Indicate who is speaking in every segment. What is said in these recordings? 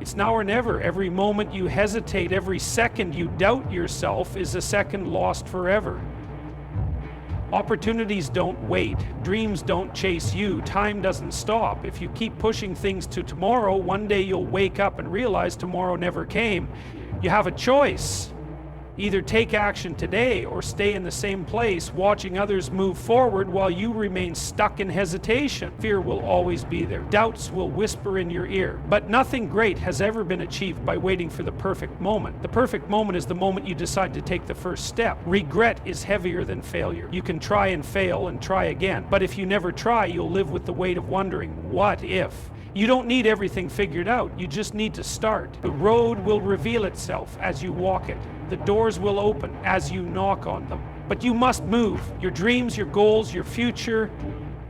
Speaker 1: It's now or never. Every moment you hesitate, every second you doubt yourself is a second lost forever. Opportunities don't wait. Dreams don't chase you. Time doesn't stop. If you keep pushing things to tomorrow, one day you'll wake up and realize tomorrow never came. You have a choice. Either take action today or stay in the same place, watching others move forward while you remain stuck in hesitation. Fear will always be there. Doubts will whisper in your ear. But nothing great has ever been achieved by waiting for the perfect moment. The perfect moment is the moment you decide to take the first step. Regret is heavier than failure. You can try and fail and try again. But if you never try, you'll live with the weight of wondering, what if? You don't need everything figured out. You just need to start. The road will reveal itself as you walk it. The doors will open as you knock on them. But you must move. Your dreams, your goals, your future,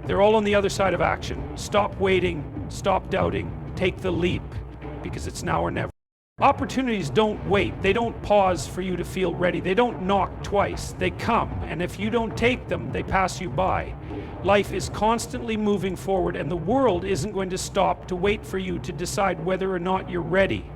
Speaker 1: they're all on the other side of action. Stop waiting, stop doubting, take the leap, because it's now or never. Opportunities don't wait. They don't pause for you to feel ready. They don't knock twice. They come, and if you don't take them, they pass you by. Life is constantly moving forward, and the world isn't going to stop to wait for you to decide whether or not you're ready.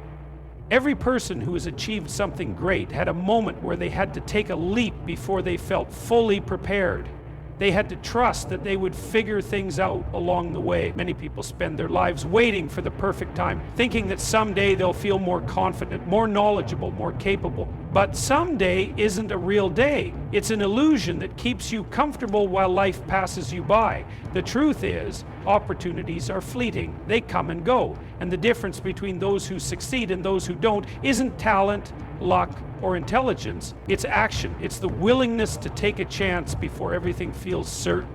Speaker 1: Every person who has achieved something great had a moment where they had to take a leap before they felt fully prepared. They had to trust that they would figure things out along the way. Many people spend their lives waiting for the perfect time, thinking that someday they'll feel more confident, more knowledgeable, more capable. But someday isn't a real day. It's an illusion that keeps you comfortable while life passes you by. The truth is, opportunities are fleeting. They come and go. And the difference between those who succeed and those who don't isn't talent, luck, or intelligence. It's action. It's the willingness to take a chance before everything feels certain.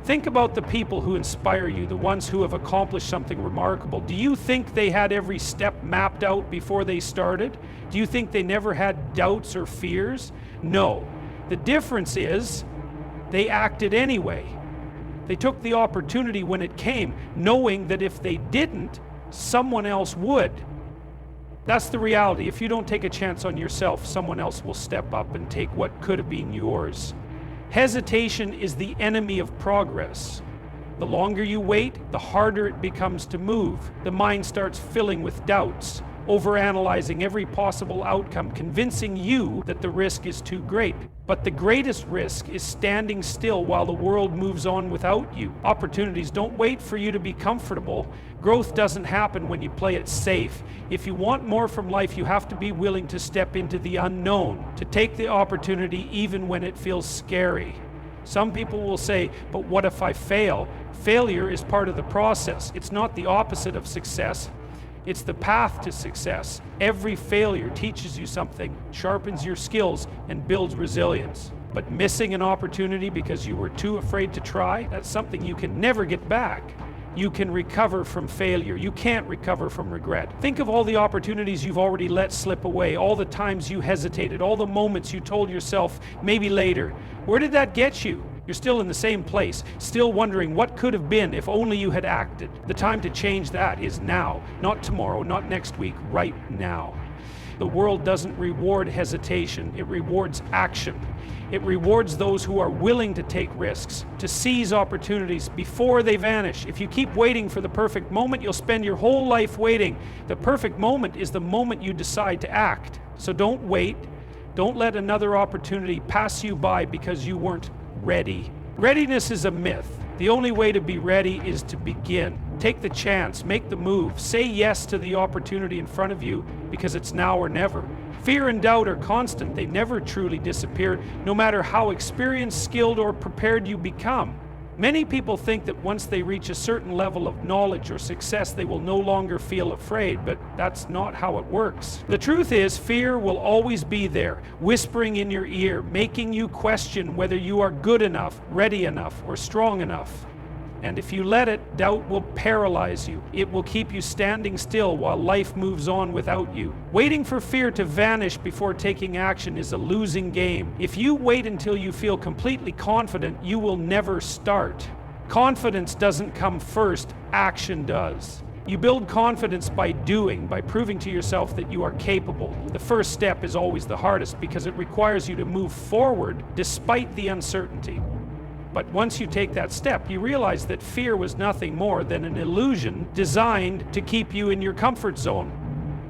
Speaker 1: Think about the people who inspire you, the ones who have accomplished something remarkable. Do you think they had every step mapped out before they started? Do you think they never had doubts or fears? No. The difference is they acted anyway. They took the opportunity when it came, knowing that if they didn't, someone else would. That's the reality. If you don't take a chance on yourself, someone else will step up and take what could have been yours. Hesitation is the enemy of progress. The longer you wait, the harder it becomes to move. The mind starts filling with doubts, overanalyzing every possible outcome, convincing you that the risk is too great. But the greatest risk is standing still while the world moves on without you. Opportunities don't wait for you to be comfortable. Growth doesn't happen when you play it safe. If you want more from life, you have to be willing to step into the unknown, to take the opportunity even when it feels scary. Some people will say, but what if I fail? Failure is part of the process. It's not the opposite of success. It's the path to success. Every failure teaches you something, sharpens your skills, and builds resilience. But missing an opportunity because you were too afraid to try, that's something you can never get back. You can recover from failure. You can't recover from regret. Think of all the opportunities you've already let slip away, all the times you hesitated, all the moments you told yourself, maybe later. Where did that get you? You're still in the same place, still wondering what could have been if only you had acted. The time to change that is now, not tomorrow, not next week, right now. The world doesn't reward hesitation, it rewards action. It rewards those who are willing to take risks, to seize opportunities before they vanish. If you keep waiting for the perfect moment, you'll spend your whole life waiting. The perfect moment is the moment you decide to act. So don't wait. Don't let another opportunity pass you by because you weren't ready. Readiness is a myth. The only way to be ready is to begin. Take the chance, make the move, say yes to the opportunity in front of you because it's now or never. Fear and doubt are constant. They never truly disappear, no matter how experienced, skilled, or prepared you become. Many people think that once they reach a certain level of knowledge or success, they will no longer feel afraid, but that's not how it works. The truth is, fear will always be there, whispering in your ear, making you question whether you are good enough, ready enough, or strong enough. And if you let it, doubt will paralyze you. It will keep you standing still while life moves on without you. Waiting for fear to vanish before taking action is a losing game. If you wait until you feel completely confident, you will never start. Confidence doesn't come first, action does. You build confidence by doing, by proving to yourself that you are capable. The first step is always the hardest because it requires you to move forward despite the uncertainty. But once you take that step, you realize that fear was nothing more than an illusion designed to keep you in your comfort zone.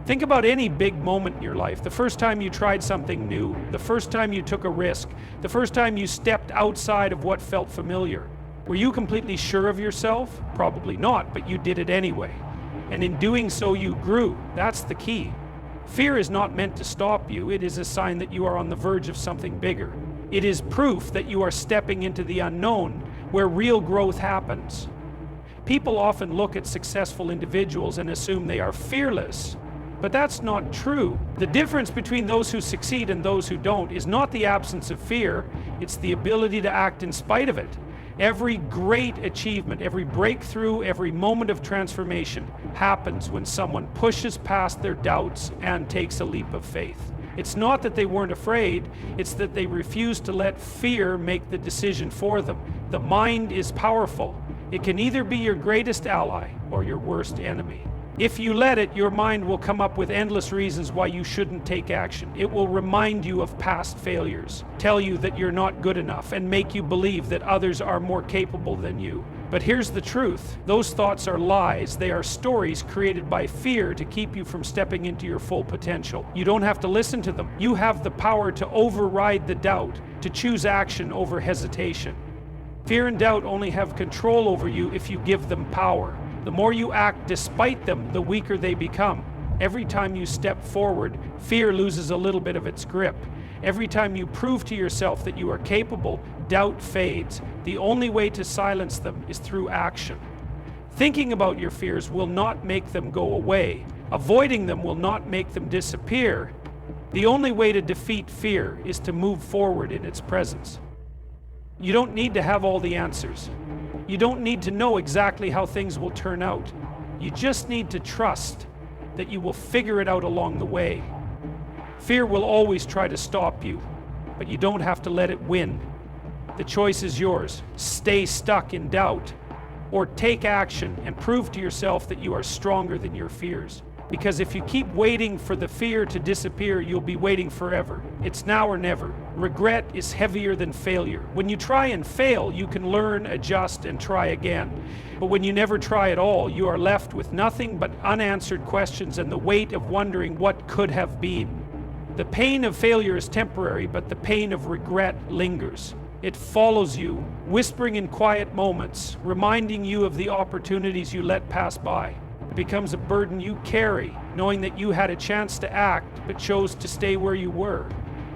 Speaker 1: Think about any big moment in your life. The first time you tried something new, the first time you took a risk, the first time you stepped outside of what felt familiar. Were you completely sure of yourself? Probably not, but you did it anyway. And in doing so, you grew. That's the key. Fear is not meant to stop you. It is a sign that you are on the verge of something bigger. It is proof that you are stepping into the unknown, where real growth happens. People often look at successful individuals and assume they are fearless, but that's not true. The difference between those who succeed and those who don't is not the absence of fear, it's the ability to act in spite of it. Every great achievement, every breakthrough, every moment of transformation happens when someone pushes past their doubts and takes a leap of faith. It's not that they weren't afraid, it's that they refused to let fear make the decision for them. The mind is powerful. It can either be your greatest ally or your worst enemy. If you let it, your mind will come up with endless reasons why you shouldn't take action. It will remind you of past failures, tell you that you're not good enough, and make you believe that others are more capable than you. But here's the truth. Those thoughts are lies. They are stories created by fear to keep you from stepping into your full potential. You don't have to listen to them. You have the power to override the doubt, to choose action over hesitation. Fear and doubt only have control over you if you give them power. The more you act despite them, the weaker they become. Every time you step forward, fear loses a little bit of its grip. Every time you prove to yourself that you are capable, doubt fades. The only way to silence them is through action. Thinking about your fears will not make them go away. Avoiding them will not make them disappear. The only way to defeat fear is to move forward in its presence. You don't need to have all the answers. You don't need to know exactly how things will turn out. You just need to trust that you will figure it out along the way. Fear will always try to stop you, but you don't have to let it win. The choice is yours. Stay stuck in doubt, or take action and prove to yourself that you are stronger than your fears. Because if you keep waiting for the fear to disappear, you'll be waiting forever. It's now or never. Regret is heavier than failure. When you try and fail, you can learn, adjust, and try again. But when you never try at all, you are left with nothing but unanswered questions and the weight of wondering what could have been. The pain of failure is temporary, but the pain of regret lingers. It follows you, whispering in quiet moments, reminding you of the opportunities you let pass by. It becomes a burden you carry, knowing that you had a chance to act, but chose to stay where you were.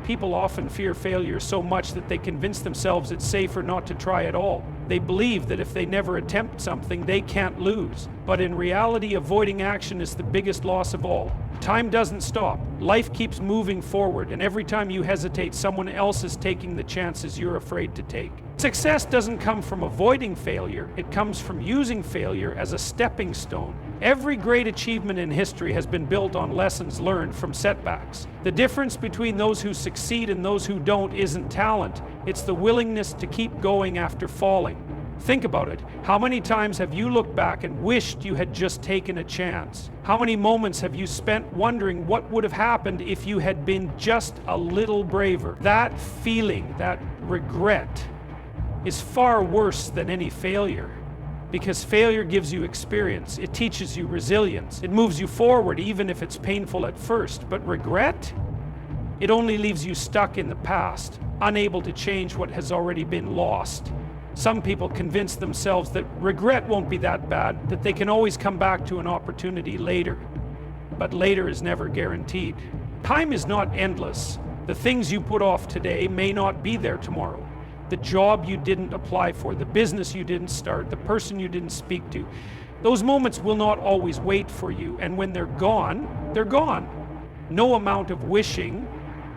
Speaker 1: People often fear failure so much that they convince themselves it's safer not to try at all. They believe that if they never attempt something, they can't lose. But in reality, avoiding action is the biggest loss of all. Time doesn't stop. Life keeps moving forward, and every time you hesitate, someone else is taking the chances you're afraid to take. Success doesn't come from avoiding failure. It comes from using failure as a stepping stone. Every great achievement in history has been built on lessons learned from setbacks. The difference between those who succeed and those who don't isn't talent. It's the willingness to keep going after falling. Think about it. How many times have you looked back and wished you had just taken a chance? How many moments have you spent wondering what would have happened if you had been just a little braver? That feeling, that regret, is far worse than any failure. Because failure gives you experience, it teaches you resilience, it moves you forward even if it's painful at first. But regret? It only leaves you stuck in the past, unable to change what has already been lost. Some people convince themselves that regret won't be that bad, that they can always come back to an opportunity later. But later is never guaranteed. Time is not endless. The things you put off today may not be there tomorrow. The job you didn't apply for, the business you didn't start, the person you didn't speak to. Those moments will not always wait for you, and when they're gone, they're gone. No amount of wishing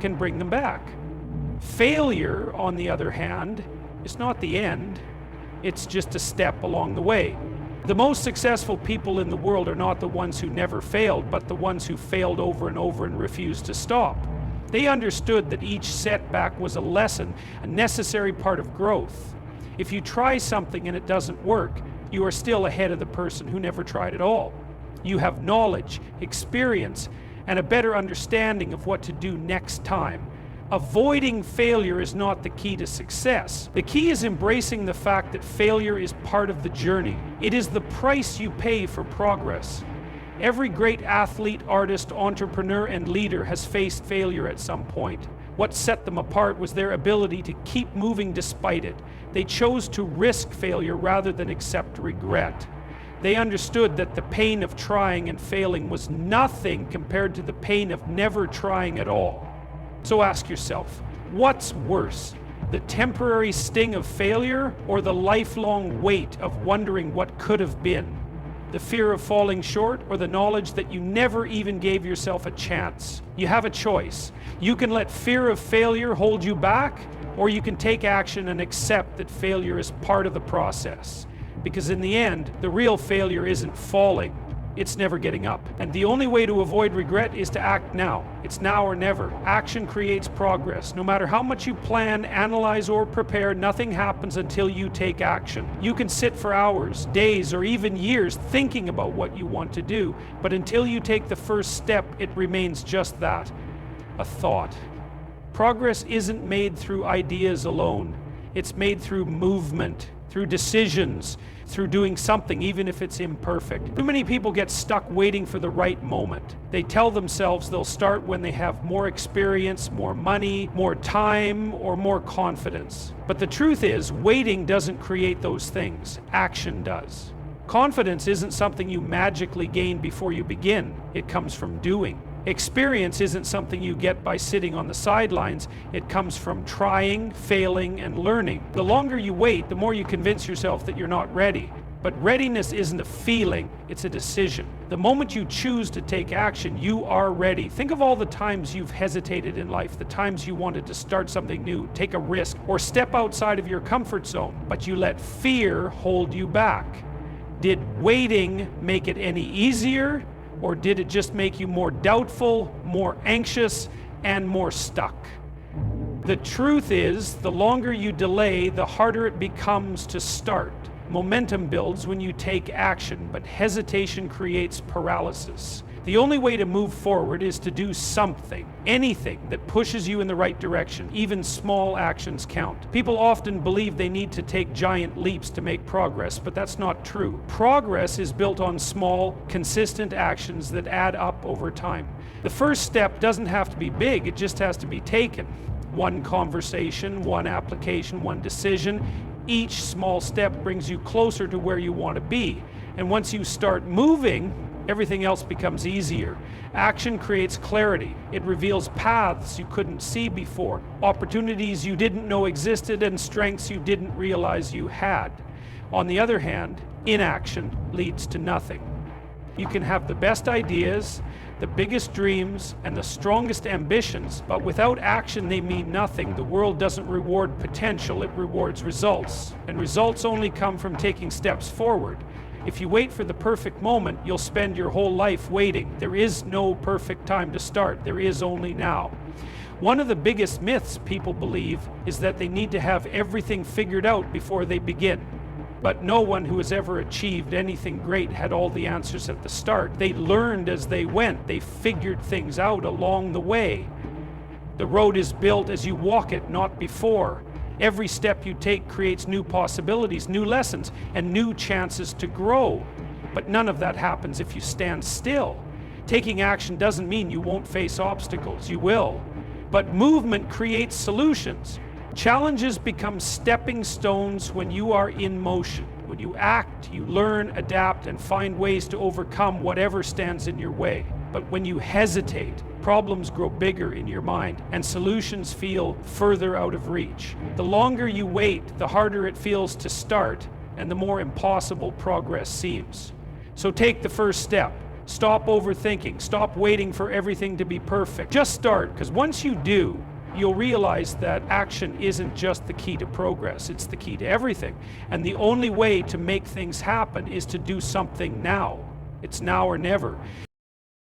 Speaker 1: can bring them back. Failure, on the other hand, is not the end. It's just a step along the way. The most successful people in the world are not the ones who never failed, but the ones who failed over and over and refused to stop. They understood that each setback was a lesson, a necessary part of growth. If you try something and it doesn't work, you are still ahead of the person who never tried at all. You have knowledge, experience, and a better understanding of what to do next time. Avoiding failure is not the key to success. The key is embracing the fact that failure is part of the journey. It is the price you pay for progress. Every great athlete, artist, entrepreneur, and leader has faced failure at some point. What set them apart was their ability to keep moving despite it. They chose to risk failure rather than accept regret. They understood that the pain of trying and failing was nothing compared to the pain of never trying at all. So ask yourself, what's worse, the temporary sting of failure or the lifelong weight of wondering what could have been? The fear of falling short or the knowledge that you never even gave yourself a chance? You have a choice. You can let fear of failure hold you back, or you can take action and accept that failure is part of the process. Because in the end, the real failure isn't falling. It's never getting up. And the only way to avoid regret is to act now. It's now or never. Action creates progress. No matter how much you plan, analyze, or prepare, nothing happens until you take action. You can sit for hours, days, or even years thinking about what you want to do, but until you take the first step, it remains just that, a thought. Progress isn't made through ideas alone. It's made through movement, through decisions, through doing something, even if it's imperfect. Too many people get stuck waiting for the right moment. They tell themselves they'll start when they have more experience, more money, more time, or more confidence. But the truth is, waiting doesn't create those things. Action does. Confidence isn't something you magically gain before you begin. It comes from doing. Experience isn't something you get by sitting on the sidelines. It comes from trying, failing, and learning. The longer you wait, the more you convince yourself that you're not ready. But readiness isn't a feeling, it's a decision. The moment you choose to take action, you are ready. Think of all the times you've hesitated in life, the times you wanted to start something new, take a risk, or step outside of your comfort zone, but you let fear hold you back. Did waiting make it any easier? Or did it just make you more doubtful, more anxious, and more stuck? The truth is, the longer you delay, the harder it becomes to start. Momentum builds when you take action, but hesitation creates paralysis. The only way to move forward is to do something, anything that pushes you in the right direction. Even small actions count. People often believe they need to take giant leaps to make progress, but that's not true. Progress is built on small, consistent actions that add up over time. The first step doesn't have to be big, it just has to be taken. One conversation, one application, one decision. Each small step brings you closer to where you want to be. And once you start moving, everything else becomes easier. Action creates clarity. It reveals paths you couldn't see before, opportunities you didn't know existed, and strengths you didn't realize you had. On the other hand, inaction leads to nothing. You can have the best ideas, the biggest dreams, and the strongest ambitions, but without action they mean nothing. The world doesn't reward potential, it rewards results. And results only come from taking steps forward. If you wait for the perfect moment, you'll spend your whole life waiting. There is no perfect time to start. There is only now. One of the biggest myths people believe is that they need to have everything figured out before they begin. But no one who has ever achieved anything great had all the answers at the start. They learned as they went. They figured things out along the way. The road is built as you walk it, not before. Every step you take creates new possibilities, new lessons, and new chances to grow. But none of that happens if you stand still. Taking action doesn't mean you won't face obstacles. You will. But movement creates solutions. Challenges become stepping stones when you are in motion. When you act, you learn, adapt, and find ways to overcome whatever stands in your way. But when you hesitate, problems grow bigger in your mind, and solutions feel further out of reach. The longer you wait, the harder it feels to start, and the more impossible progress seems. So take the first step. Stop overthinking. Stop waiting for everything to be perfect. Just start, because once you do, you'll realize that action isn't just the key to progress, it's the key to everything. And the only way to make things happen is to do something now. It's now or never.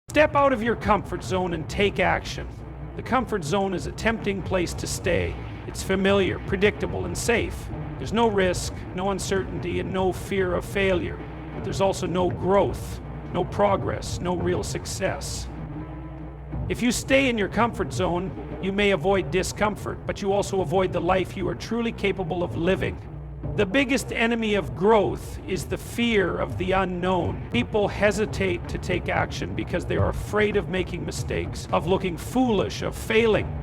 Speaker 1: Step out of your comfort zone and take action. The comfort zone is a tempting place to stay. It's familiar, predictable, and safe. There's no risk, no uncertainty, and no fear of failure. But there's also no growth, no progress, no real success. If you stay in your comfort zone, you may avoid discomfort, but you also avoid the life you are truly capable of living. The biggest enemy of growth is the fear of the unknown. People hesitate to take action because they are afraid of making mistakes, of looking foolish, of failing.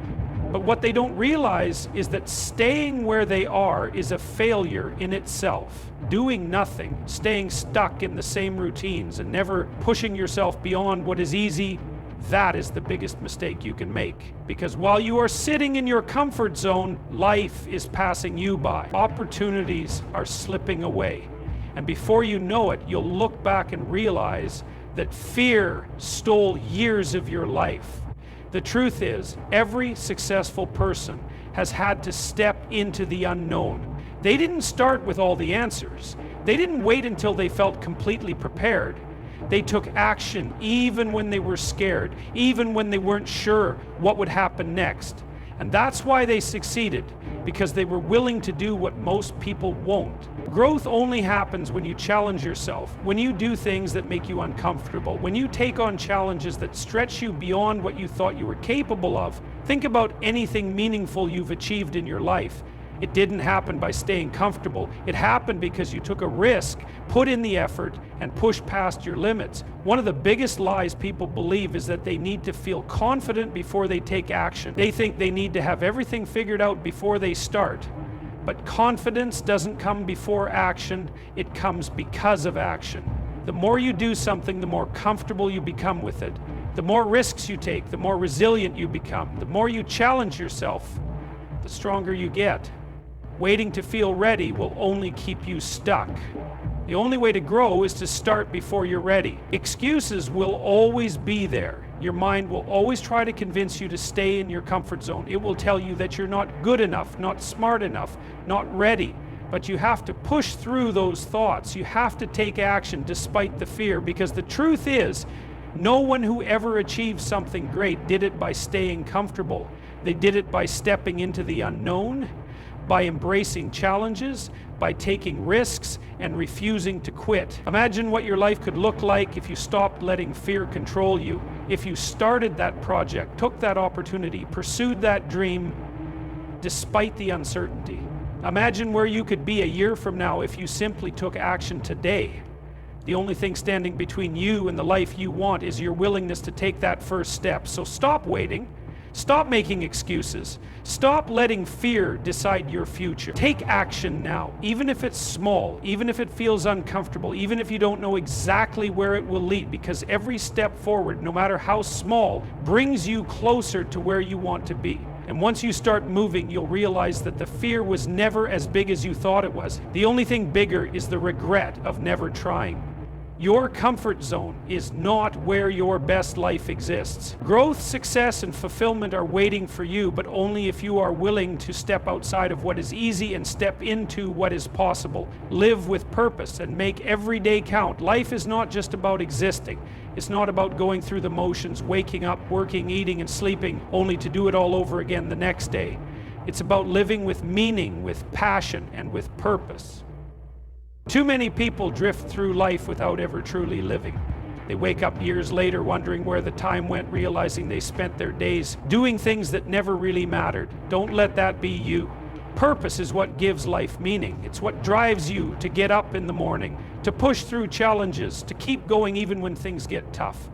Speaker 1: But what they don't realize is that staying where they are is a failure in itself. Doing nothing, staying stuck in the same routines and never pushing yourself beyond what is easy, that is the biggest mistake you can make. Because while you are sitting in your comfort zone, life is passing you by. Opportunities are slipping away. And before you know it, you'll look back and realize that fear stole years of your life. The truth is, every successful person has had to step into the unknown. They didn't start with all the answers. They didn't wait until they felt completely prepared. They took action even when they were scared, even when they weren't sure what would happen next. And that's why they succeeded, because they were willing to do what most people won't. Growth only happens when you challenge yourself, when you do things that make you uncomfortable, when you take on challenges that stretch you beyond what you thought you were capable of. Think about anything meaningful you've achieved in your life. It didn't happen by staying comfortable. It happened because you took a risk, put in the effort, and pushed past your limits. One of the biggest lies people believe is that they need to feel confident before they take action. They think they need to have everything figured out before they start. But confidence doesn't come before action, it comes because of action. The more you do something, the more comfortable you become with it. The more risks you take, the more resilient you become. The more you challenge yourself, the stronger you get. Waiting to feel ready will only keep you stuck. The only way to grow is to start before you're ready. Excuses will always be there. Your mind will always try to convince you to stay in your comfort zone. It will tell you that you're not good enough, not smart enough, not ready. But you have to push through those thoughts. You have to take action despite the fear, because the truth is, no one who ever achieved something great did it by staying comfortable. They did it by stepping into the unknown, by embracing challenges, by taking risks, and refusing to quit. Imagine what your life could look like if you stopped letting fear control you. If you started that project, took that opportunity, pursued that dream, despite the uncertainty. Imagine where you could be a year from now if you simply took action today. The only thing standing between you and the life you want is your willingness to take that first step. So stop waiting. Stop making excuses. Stop letting fear decide your future. Take action now, even if it's small, even if it feels uncomfortable, even if you don't know exactly where it will lead, because every step forward, no matter how small, brings you closer to where you want to be. And once you start moving, you'll realize that the fear was never as big as you thought it was. The only thing bigger is the regret of never trying. Your comfort zone is not where your best life exists. Growth, success, and fulfillment are waiting for you, but only if you are willing to step outside of what is easy and step into what is possible. Live with purpose and make every day count. Life is not just about existing. It's not about going through the motions, waking up, working, eating, and sleeping, only to do it all over again the next day. It's about living with meaning, with passion, and with purpose. Too many people drift through life without ever truly living. They wake up years later wondering where the time went, realizing they spent their days doing things that never really mattered. Don't let that be you. Purpose is what gives life meaning. It's what drives you to get up in the morning, to push through challenges, to keep going even when things get tough.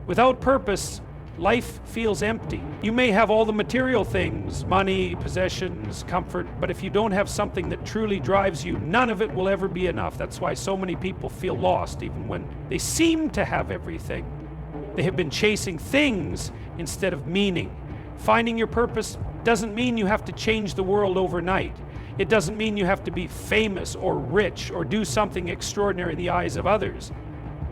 Speaker 1: Without purpose, life feels empty. You may have all the material things, money, possessions, comfort, but if you don't have something that truly drives you, none of it will ever be enough. That's why so many people feel lost even when they seem to have everything. They have been chasing things instead of meaning. Finding your purpose doesn't mean you have to change the world overnight. It doesn't mean you have to be famous or rich or do something extraordinary in the eyes of others.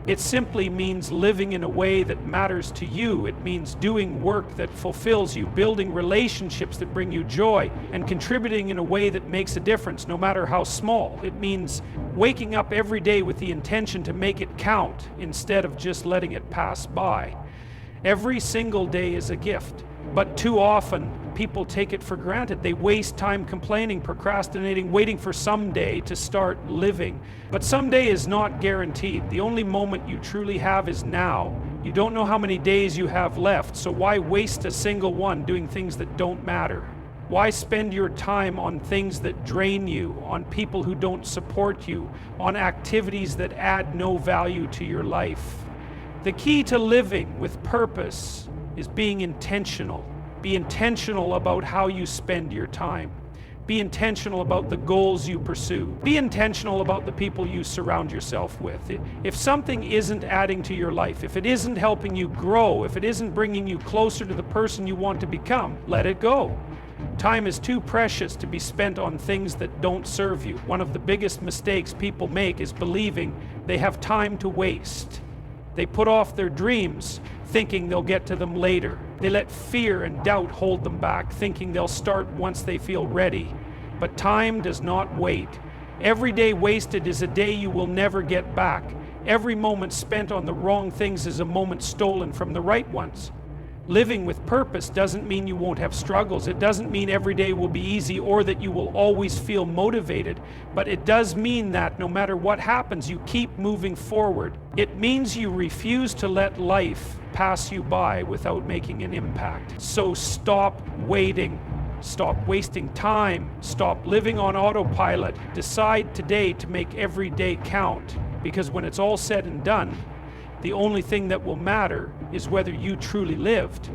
Speaker 1: It simply means living in a way that matters to you. It means doing work that fulfills you, building relationships that bring you joy, and contributing in a way that makes a difference, no matter how small. It means waking up every day with the intention to make it count instead of just letting it pass by. Every single day is a gift, but too often people take it for granted. They waste time complaining, procrastinating, waiting for someday to start living. But someday is not guaranteed. The only moment you truly have is now. You don't know how many days you have left, so why waste a single one doing things that don't matter? Why spend your time on things that drain you, on people who don't support you, on activities that add no value to your life? The key to living with purpose is being intentional. Be intentional about how you spend your time. Be intentional about the goals you pursue. Be intentional about the people you surround yourself with. If something isn't adding to your life, if it isn't helping you grow, if it isn't bringing you closer to the person you want to become, let it go. Time is too precious to be spent on things that don't serve you. One of the biggest mistakes people make is believing they have time to waste. They put off their dreams, thinking they'll get to them later. They let fear and doubt hold them back, thinking they'll start once they feel ready. But time does not wait. Every day wasted is a day you will never get back. Every moment spent on the wrong things is a moment stolen from the right ones. Living with purpose doesn't mean you won't have struggles. It doesn't mean every day will be easy or that you will always feel motivated. But it does mean that no matter what happens, you keep moving forward. It means you refuse to let life pass you by without making an impact. So stop waiting. Stop wasting time. Stop living on autopilot. Decide today to make every day count. Because when it's all said and done, the only thing that will matter is whether you truly lived.